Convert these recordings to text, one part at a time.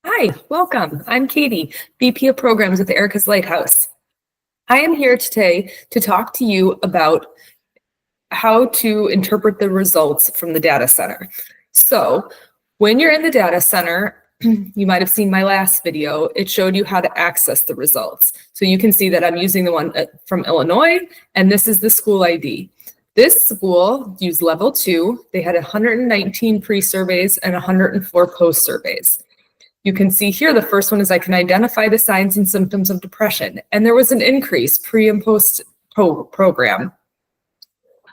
Hi, welcome. I'm Katie, VP of Programs with Erika's Lighthouse. I am here today to talk to you about how to interpret the results from the data center. So when you're in the data center, you might have seen my last video. It showed you how to access the results. So you can see that I'm using the one from Illinois, and this is the school ID. This school used level 2. They had 119 pre-surveys and 104 post-surveys. You can see here, the first one is I can identify the signs and symptoms of depression. And there was an increase pre and post program.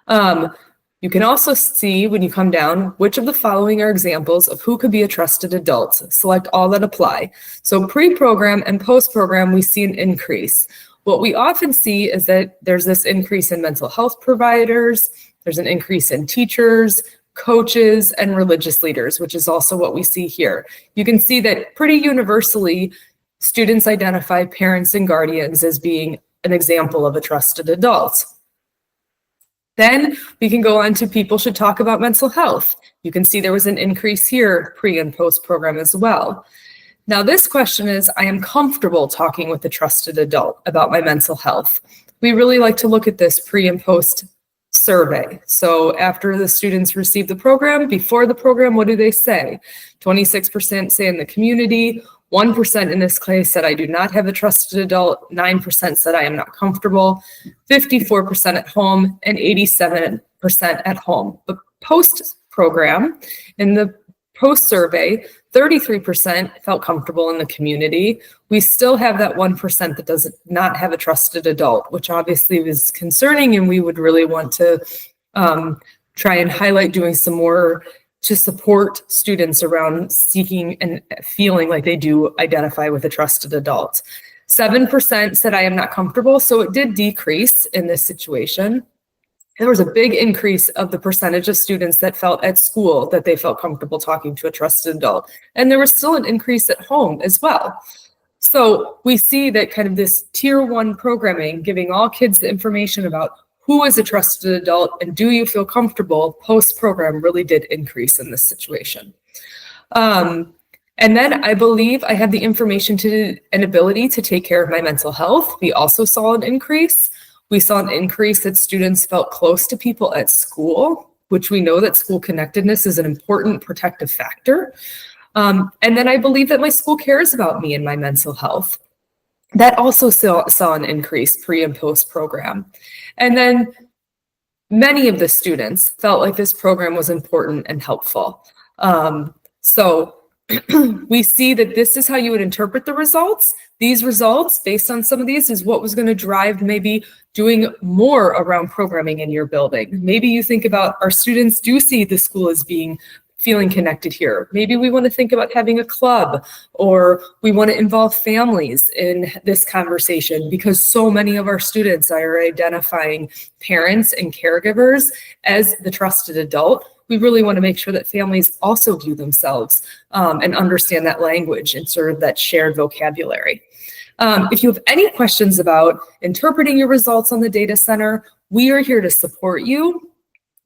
You can also see when you come down, which of the following are examples of who could be a trusted adult. Select all that apply. So pre-program and post-program, we see an increase. What we often see is that there's this increase in mental health providers, there's an increase in teachers, coaches, and religious leaders, which is also what we see here. You can see that pretty universally, students identify parents and guardians as being an example of a trusted adult. Then we can go on to people should talk about mental health. You can see there was an increase here, pre and post program as well. Now this question is, I am comfortable talking with a trusted adult about my mental health. We really like to look at this pre and post survey. So after the students receive the program, before the program, what do they say? 26% say in the community, 1% in this case said I do not have a trusted adult, 9% said I am not comfortable, 54% at home, and 87% at home. The post program, in the post survey, 33% felt comfortable in the community. We still have that 1% that does not have a trusted adult, which obviously is concerning, and we would really want to try and highlight doing some more to support students around seeking and feeling like they do identify with a trusted adult. 7% said I am not comfortable, so it did decrease in this situation. There was a big increase of the percentage of students that felt at school that they felt comfortable talking to a trusted adult. And there was still an increase at home as well. So we see that kind of this tier 1 programming, giving all kids the information about who is a trusted adult and do you feel comfortable, post-program really did increase in this situation. And then I believe I have the information to and ability to take care of my mental health. We also saw an increase. We saw an increase that students felt close to people at school, which we know that school connectedness is an important protective factor. And then I believe that my school cares about me and my mental health. That also saw an increase pre and post program. And then many of the students felt like this program was important and helpful. So we see that this is how you would interpret the results. These results, based on some of these, is what was going to drive maybe doing more around programming in your building. Maybe you think about our students do see the school as feeling connected here. Maybe we want to think about having a club, or we want to involve families in this conversation because so many of our students are identifying parents and caregivers as the trusted adult. We really want to make sure that families also view themselves and understand that language and sort of that shared vocabulary. If you have any questions about interpreting your results on the data center, we are here to support you.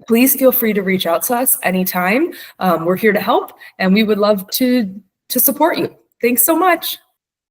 Please feel free to reach out to us anytime. We're here to help, and we would love to support you. Thanks so much.